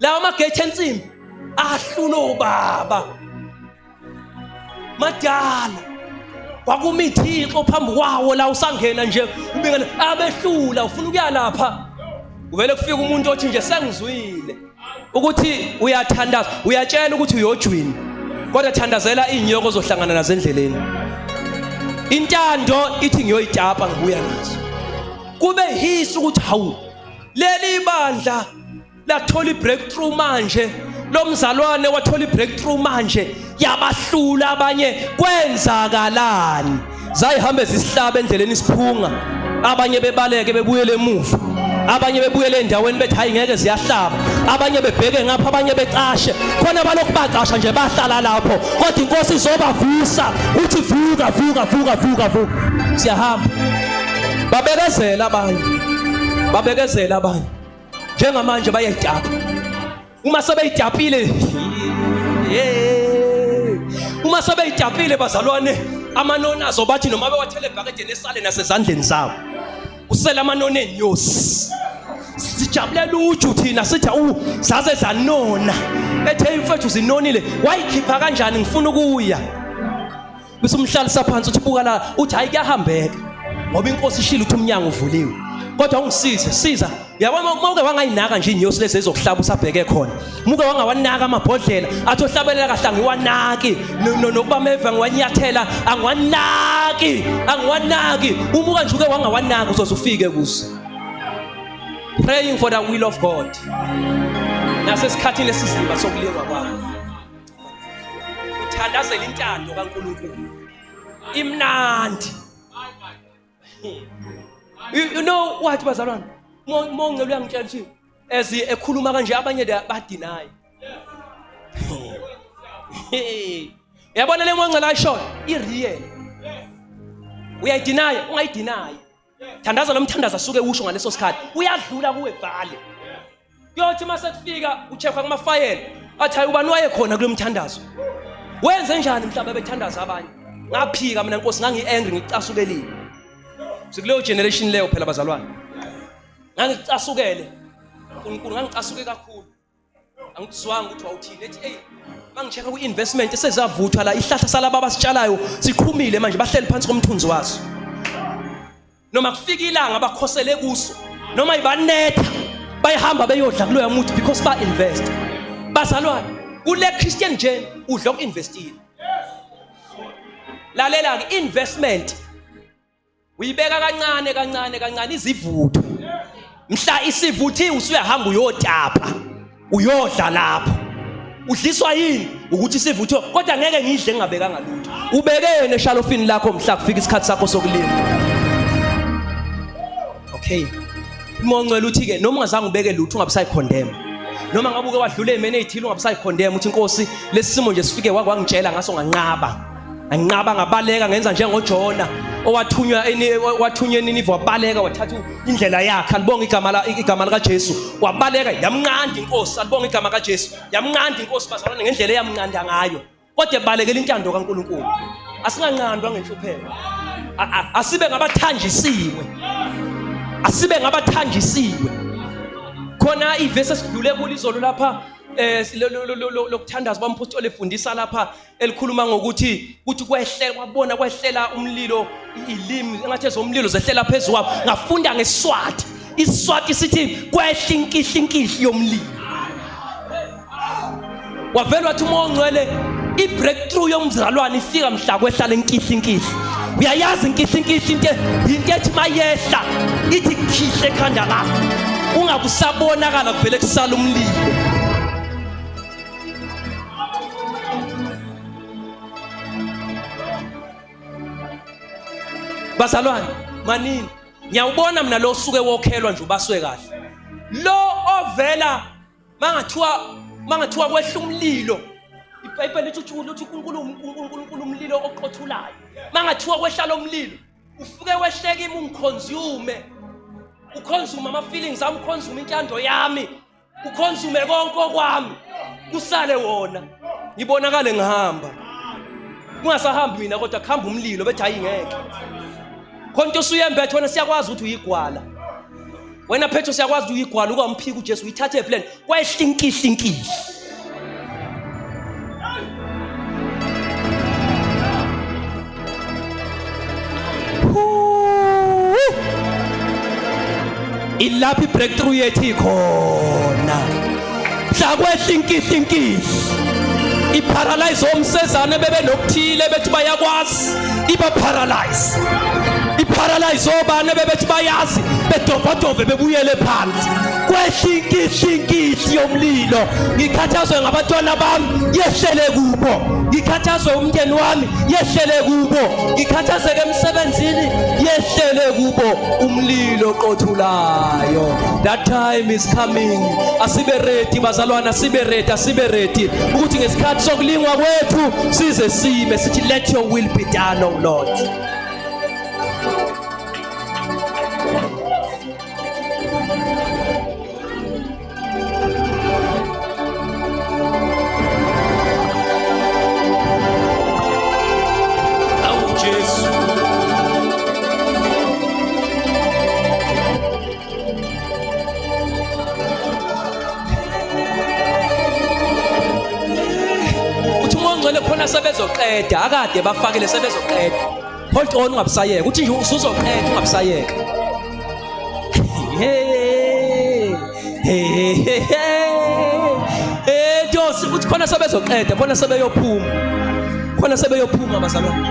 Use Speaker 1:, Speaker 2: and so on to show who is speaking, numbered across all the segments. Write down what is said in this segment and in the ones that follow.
Speaker 1: lawa magethi ensimbi ahlula obaba madala kwakumithixo phambi kwawo la usangena nje ubingana abehlula ufuna ukuya lapha uvele kufika umuntu othi nje sengizwile ukuthi uyathandaza uyatshela ukuthi uyojwini kodwa thandazela inyoko ozohlangana nazo endleleni intando ithi ngiyoyitapa ngibuya nazo kube hisi ukuthi hawu leli bandla lathola ibreakthrough manje lo mzalwane wathola ibreakthrough manje yabahlula abanye kwenzakalani zayihambe zisihlaba endleleni isiphunga abanye bebaleke bebuyele emuva abanye bebuyele endaweni bethi hayi ngeke ziyahlaba abanye bebheke ngapha abanye becashe khona balokhu bacasha nje bahlala lapho kodwa inkosi izobavusa uthi vuka vuka vuka vuka vuka siyahamba babekezela abanye njengamanje bayayitapa uma sebeyitapile uma sebeyitapile bazalwane amanonazo bathi noma bewathele ebhakedeni esale nasezandleni zabo usela amanone enyosi sijabulela uju thina sithi zaze zanona ethe imfethu zinonile wayikhipha kanjani ngifuna ukuya bese umhlalisa phansi uthi buka la uthi hayi kuyahambeka ngoba inkosi ishilo uthi umnyango uvuliwe kodwa ungisize siza yabona mawuke wangayinaka nje inyosi lezi ezokuhlaba usabheke khona muke wangawanaka amabhodlela athi ohlabelela kahle angiwanaki nokuba meva ngiwanyathela angiwanaki umuka nje uke wangawanaka uzoze ufike kuso praying for the will of God nasesikhathini lesizimba sokulingwa kwakho uthandazela intando kaNkulunkulu imnandi you know what bazalwane mongcelo uyangitshela ukuthi ekhuluma kanje abanye badeny yabona le mongcelo ayishona ireal uyayideny ungayideny thandaza lo mthandaza asuke usho ngaleso sikhathi uyadlula kuwe vale kuyothi mase kufika ucheckwa kuma file athi hayi ubani waye khona kulo mthandazo wenze njani mhlawumbe bethandaza abanye ngaphika mina Nkosi ngangi-angry ngicasukeli sikuleyo generation leyo phela bazalwane ngangicasukele uNkulunkulu ngangicasuke kakhulu angizwanga ukuthi wawuthini ethi hey mangicheka ku-investment sezavuthwa la ihlahla salaba abasitshalayo siqhumile manje bahleli phansi komthunzi waso noma kufika ilanga bakhosele kuso noma ibanetha bayihamba beyodla kuloya muthi because ba-invest bazalwane kule Christian journey udla uku-investila lalela-ke investment uyibeka kancane izivutho mhla isivuthiwe usuyahamba uyotapa uyodla lapho udliswa yini ukuthi isivutho kodwa ngeke ngidle ngingabekanga lutho ubekene eshalofini lakho mhla kufika isikhathi sakho sokulinda okay umongcwele uthi ke noma ungazange ubeke lutho ungabisayikhondema noma ngabuke wadlula ezimene ezithile ungabisayikhondema uthi Nkosi lesimo nje sifike wakwangitshela ngaso nganqaba ngabaleka ngenza njengoJona wathunywa eNinive wabaleka wathatha indlela yakhe alibonga igama lika Jesu wabaleka yamnqanda inkosi alibonga igama ka Jesu yamnqanda inkosi bazalwane ngendlela eyamnqanda ngayo kodwa ebalekela intando kaNkulunkulu asinganqandwa ngenhlupheko asibe ngabathanjisiwe khona ivesi esidlule kulizolo lapha lokuthandaza bampostoli efundisa lapha elikhuluma ngokuthi kwabona kwehlela umlilo ilimi engathi ezomlilo zehlela phezulu kwabo ngafunda ngeSwati iSwati sithi kwehla inkihli yomlilo wavela wathi umongcwele ibreakthrough yomzalwane ifika mhla kwehlala inkihli uyayazi inkihli into ethi mayehla ithi khihle ekhanda lakho ungabusabonakala kuvele kusala umlilo bazalwane manini ngiyawubona mina lo suke wokhelwa nje ubaswe kahle lo ovela mangathiwa kwehla umlilo iBhayibheli lithi uNkulunkulu umlilo oqothulayo mangathiwa kwehla lo mlilo ufike wehleka imi ukhonzume ama feelings ami ukhonzume intando yami ukhonzume konke kwami kusale wona ngibonakale ngihamba ungasahambi mina kodwa kuhamba umlilo bethi hayi ngeke khonto usuyembethe wena siyakwazi ukuthi uyigwala wena Petro siyakwazi uyigwala ukwamphika uJesu uyithathe eplan kwayihlinkihlinkihli. Ilaphi breakthrough yethu ikhona. Mhla kwehlinkihlinkihli iparalyze omsezane bebe nokuthile bethi bayakwazi iba paralyze. Iparalyze obane bebethi bayazi bedovadove bebuyele phansi. Kwehlinkihlinkihli yomlilo ngikhathazwe ngabantwana bami yehlele kubo. Ngikhathazwe umndeni wami yehlele kubo. Ngikhathazeke emsebenzini yehlele kubo. Umlilo qothulayo. That time is coming. Asibe ready bazalwana, asibe ready ukuthi ngesikhathi sokulingwa kwethu size sime sithi let your will be done, oh Lord. Khona sebezoqeda akade bafakile sebezoqeda. Hold on ungabusayeka uthi nje usuzoqeda ungabusayeka. Ndosi uthi khona sebezoqeda khona sebeyophuma bazalwane.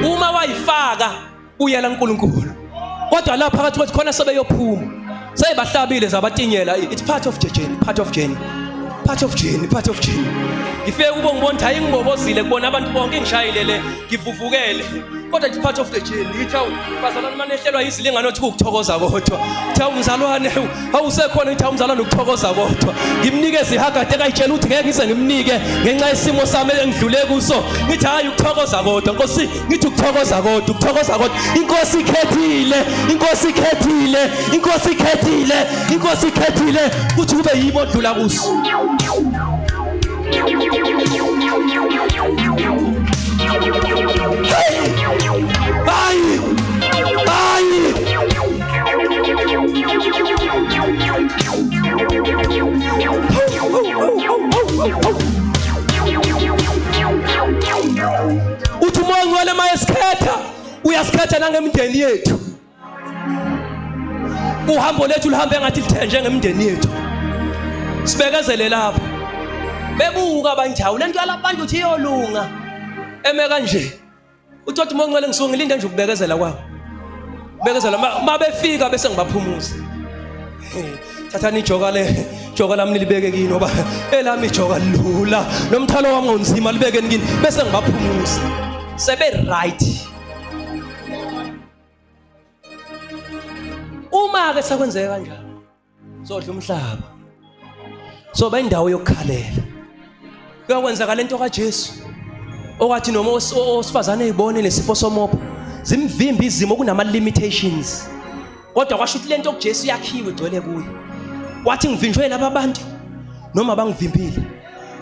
Speaker 1: Uma wayifaka uyela uNkulunkulu. Kodwa lapha phakathi kwethu khona sebeyophuma. Seyibahlabile zabatinyela. It's part of the journey, part of journey. Ngifike kubo ngibona hayi ngibobozile kubona abantu bonke ngishayilele ngivuvukele kodwa it's part of the journey. Ngithi bazalwane manehlelwa izilingano othi ukuthokoza kodwa tha umzalwane awusekhona ngithi umzalwane ukuthokoza kodwa ngimnikeze ihagade ekayitshela ukuthi ngeke ngize ngimnike ngenxa yesimo sami engidlule kuso. Ngithi hayi ukuthokoza kodwa Nkosi ngithi ukuthokoza kodwa Inkosi ikhethile ukuthi kube yibo odlula kuso. Uthi umoya ngcwele mayesikhetha uyasikhetha nangemndeni yethu. Uhambo lethu lihambe ngathi lithenje ngemndeni yethu. Sibekezele lapho. Bebuka abanjawu lento yalabantu uthi iyolunga eme kanje. Uthi umoya ngcwele ngisuke ngilinde nje ukubekezela kwabo. Bekezela mabefika bese ngibaphumuza. Thathani ijoka lami libeke kini ngoba elami ijoka lula nomthalo wami onzima libeke kini bese ngibaphumuza. Sebe right. Uma ke sakwenzeka kanjalo sodla umhlaba. Soba indawo yokukhalela. Kuyakwenzeka lento kaJesu okwathi noma osifazane ezibone lesifo somopo zimvimba izimo kunama limitations. Kodwa kwasho ukuthi lento kuJesu yakhiwe igcwele kuye. Wathi ngivinjwe laba bantu noma bangivimbile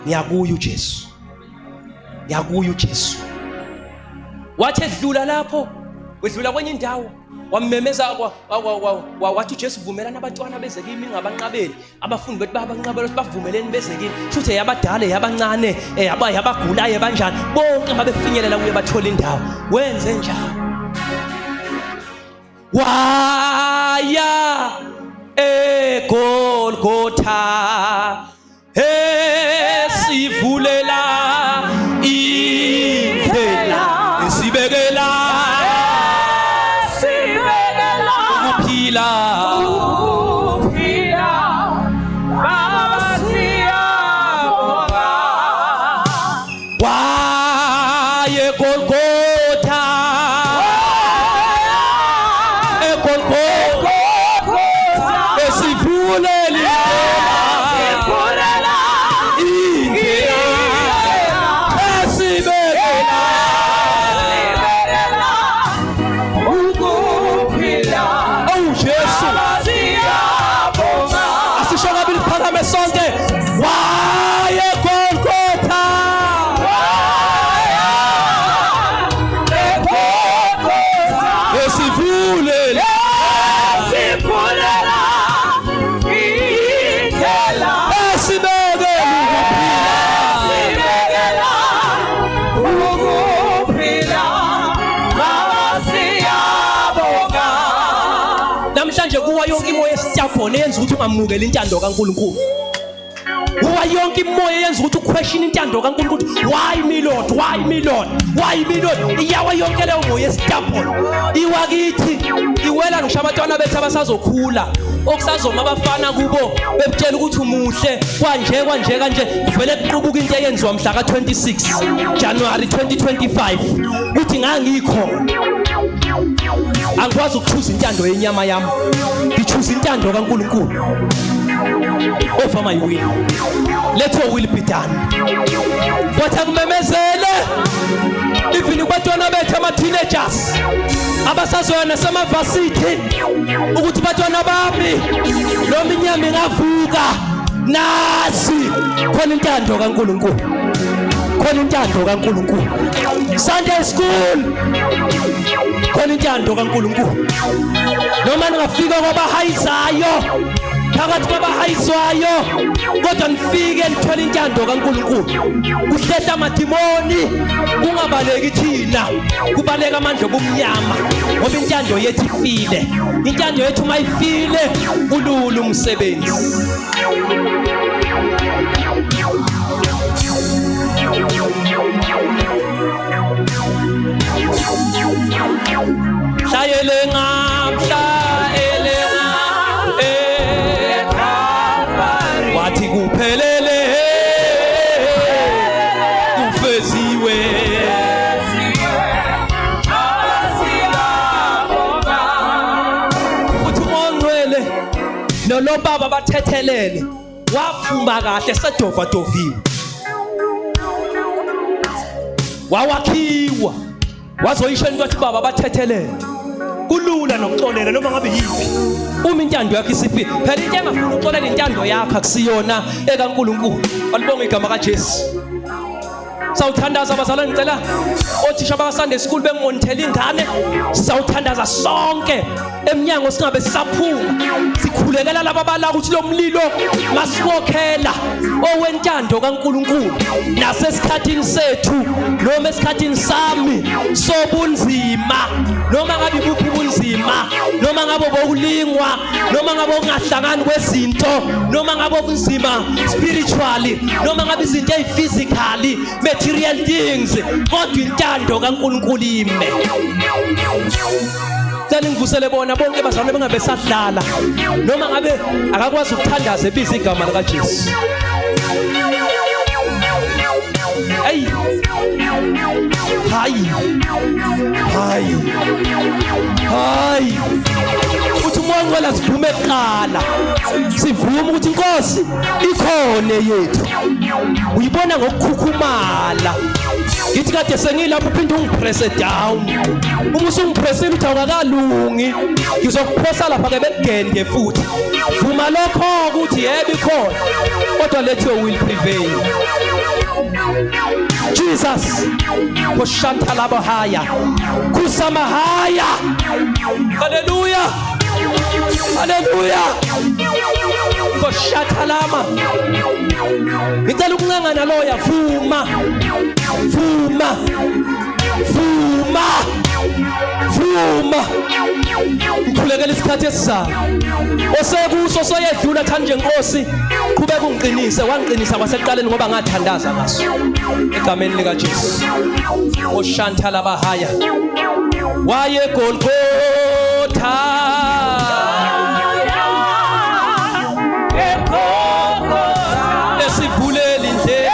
Speaker 1: ngiyakuya uJesu. Wathi edlula lapho wedlula kwenye indawo wamemeza wathi uJesu vumelana abantwana beze kimi ngabanqabeli abafundi bethi babanqabeli bavumeleni beze kimi futhi yabadala yabancane yabagulayo banjani bonke mabefinyelela kuye bathola indawo. Wenze njalo waya eGolgotha esivulela indlela esibekela
Speaker 2: Esivulela
Speaker 1: yenza ukuthi ungamukeli intando kaNkulunkulu. Uwa yonke imoya yenza ukuthi uquestion intando kaNkulunkulu. Why me Lord? Why me Lord? Why me Lord? Iyawa yonke leyo moya esitapole. Iwakithi iwela ngisho abatwana bethu abasazokhula. Okusazoma abafana kubo bebutshela ukuthi umuhle kanje vele kuqubuka into eyenziwa mhla ka26 January 2025 uthi ngangikho angikwazi ukuchuza intando yenyama yami ngichuza intando kaNkulunkulu. Over my will, let your will be done. What akumemezele even kubatwana bethu ama-teenagers abasazoya nasemavasithi ukuthi batwana bami noma inyama ingavuka nasi khona intando kaNkulunkulu, khona intando kaNkulunkulu. Sunday school khona intando kaNkulunkulu. Noma ningafika kwabahayizayo phakathi kwabahayizwayo kodwa nifike nithola intando kaNkulunkulu. Kuhleta amadimoni kungabaleki thina, kubaleka amandla obumnyama ngoba intando yethu ifile. Intando yethu mayifile kulula umsebenzi. Hlayele ngamhla wathi kuphelele kufeziwe uthi uMongcwele nolo baba bathethelele waphuma kahle sedovadoviwe wawakhiwa wazoyisho ukuthi baba bathethelele kulula nokuxolela noma ngabe yipi uma intando yakho isifile. Phela into engafuna ukuxolela intando yakho akusiyona ekaNkulunkulu. Walibonga igama kaJesu. Sawuthandaza abazalwane, ngicela othisha baka-Sunday school bengimonithela ingane. Sawuthandaza sonke eminyango singabe sisaphuma sikhulekela laba abala ukuthi lo mlilo masiwokhela owentando kaNkulunkulu nasesikhathini sethu noma esikhathini sami sobunzima, noma ngabe ibuphi ubunzima, noma ngabe bokulingwa, noma ngabe ungahlangani kwezinto, noma ngabe ubunzima spiritually, noma ngabe izinto eziphysically material things, kodwa intando kaNkulunkulu ime. Cela ngivusele bona bonke bazalwane bengabe sadlala noma ngabe akakwazi ukuthandaza ebiza igama likaJesu. Hayi hayi hayi hayi uthi uMongcwele sivume kuqala, sivume ukuthi inkosi ikhona yethu. Uyibona ngokukhukhumala. Ngithi kade sengilapho uphinde ungipresse down. Uma usungiphressile uthi awukakalungi ngizokuphosa lapha ke bekugende futhi. Vuma lokho ukuthi yebo ikhona kodwa let your will prevail. Jesus kushantalaba haya kusamahaya. Hallelujah, hallelujah. Kushatalama ngicela ukuncangana loya. Vuma vuma vuma vuma. Ngikhulekela isikhathi esizayo osekuso soyedlula thanje Nkosi qhubeka ungiqinise. Wangiqinisa kwasekuqaleni ngoba ngathandaza ngaso egameni likaJesu. Oshantala bahaya waye Golgotha esivulela indlela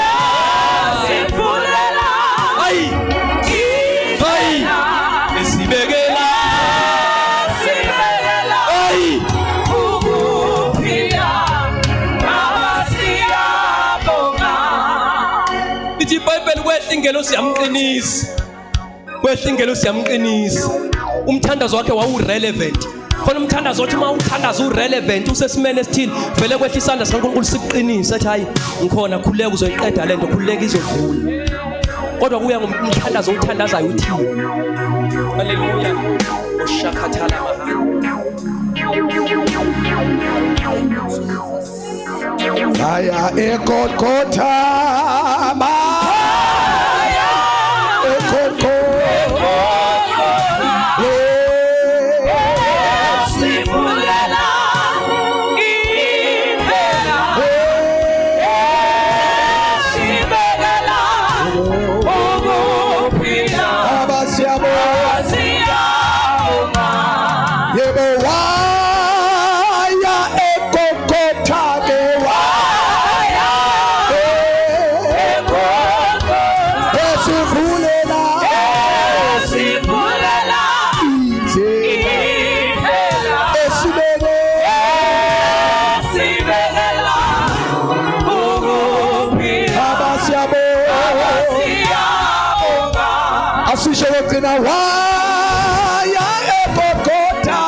Speaker 1: esibekela ithi iBhayibheli kwehla ingelo siyamqinisa, kwehla ingelo siyamqinisa. Umthandazo wakhe wawu-relevant. Khona umthandazo othi uma uthandaza u-relevant usesimene esithile vele kwehla isandla sikaNkulunkulu sikuqinisa ethi hayi ngikhona, khululeka uzoyiqeda lento, khululeka izodlula. Kodwa kuya ngomthandazo uthandazayo uthini. Haleluya. Oshakathala
Speaker 2: Aya eGolgotha aya eGolgotha sivulela thina waya eGolgotha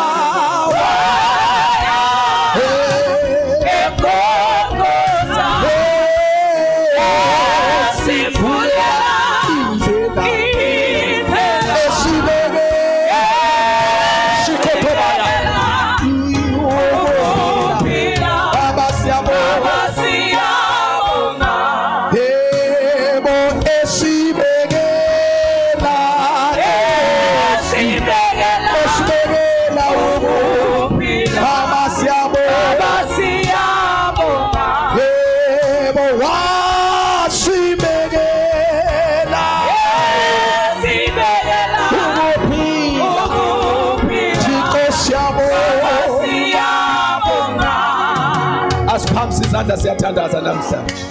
Speaker 3: Sizandla siyathandaza namhlanje.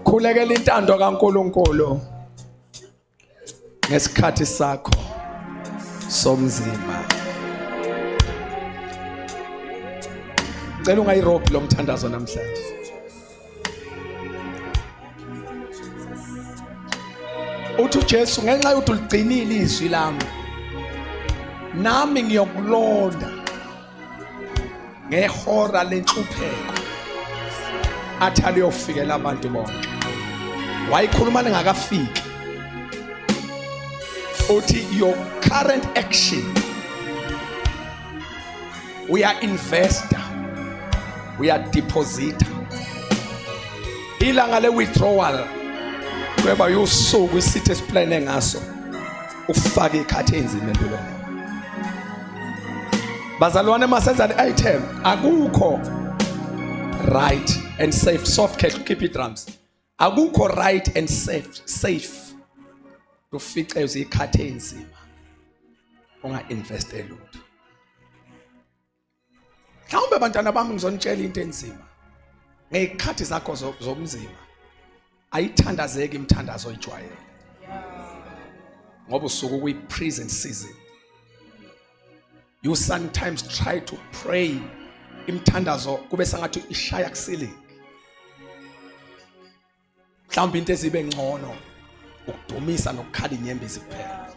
Speaker 3: Khulekela intando kaNkulunkulu ngesikhathi sakho somzima. Ngicela ungayirobhi lo mthandazo namhlanje. Uthi uJesu ngenxa yokuthi uligcinile izwi lami, nami ngiyokulonda ngehora lenhlupheko athi aliyofikela abantu bonke. Wayikhuluma ngakafiki. Uthi your current action, we are investor, we are depositor. Ilanga le withdrawal kweba yosuku isithi esiplane ngaso ufake ikhathi enzima empilweni. Bazalwane masenza item akukho right and safe soft cash to keep it drums. Akukho right and safe to fixe izikhathi enzima unga invest elutho. Mhlawumbe abantwana bami ngizonitshela into enzima ngezikhathi zakho zomzima ayithandazeki imthandazo oyijwayele ngoba usuku kuyi prison season. You sometimes try to pray imthandazo kube sangathi ishaya kusilingi. Mhlawumbe into ezibe ngcono ukudumisa nokukhala inyembezi kuphela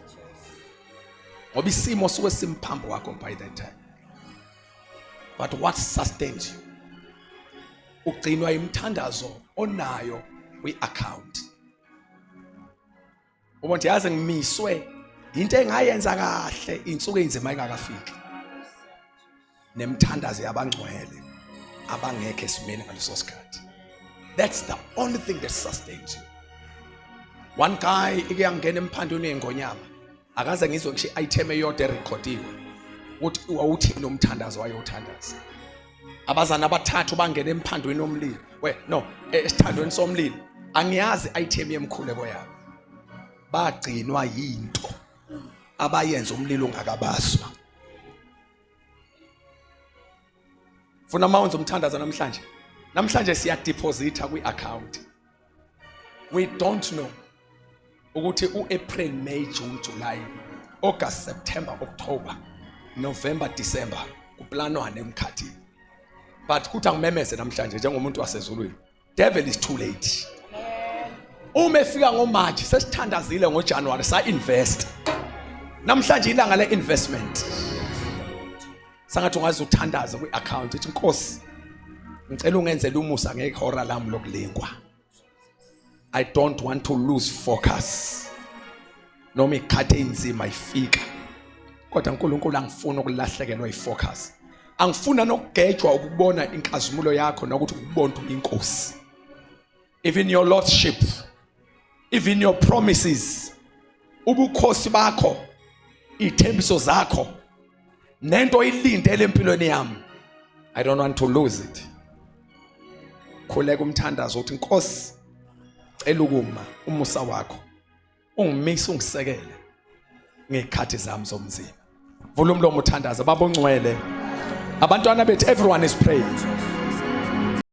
Speaker 3: ngoba isimo suke simphambo wakho by that time. But what sustains you ugcinwa imthandazo onayo kwi-account. Ubonke yazi ngimiswe into engayenza kahle insuku enzima ingakafiki nemthandazo yabangcwele abangekho esimeni ngaleso sikhathi. That's the only thing that sustains you. One guy ikuyangena emphandweni engonyama akaze ngizwe ngisho item eyodwa erecordiwe uthi wawuthi nomthandazo wayothandaza. Abazana abathathu bangena emphandweni omlilo esithandweni somlilo angiyazi item yemkhuleko yabo bagcinwa yinto abayenza umlilo ungakabaswa. Funa mawunza umthandazo namhlanje siya deposita kwi-account. We don't know ukuthi uApril, May, June, July, August, September, October, November, December kuplanwane emkhathini. But kuthi angimemeze namhlanje njengomuntu wasezulwini, devil is too late. Uma efika ngoMarch sesithandazile ngoJanuary sa invest. Namhlanje ilanga le investment. Sangathi ungaze uthandaze kwi-account ethi Nkosi ngicela ungenzele umusa ngehora lami lokulingwa. I don't want to lose focus. Noma ikhathi enzima ifika. Kodwa uNkulunkulu angifuna ukulahlekelwa ifocus. Angifuna nokugejwa ukubona inkazimulo yakho nokuthi ukubona inkosi. Even your lordship, even your promises, ubukhosi bakho, ithembiso zakho, nento ilindele empilweni yami. I don't want to lose it. Khuleka umthandazo uthi Nkosi cela ukuma umusa wakho ungimisa ungisekele ngekhathi zami zomzimba. Vula umlomo uthandaza babongcwele abantwana bethu, everyone is praying.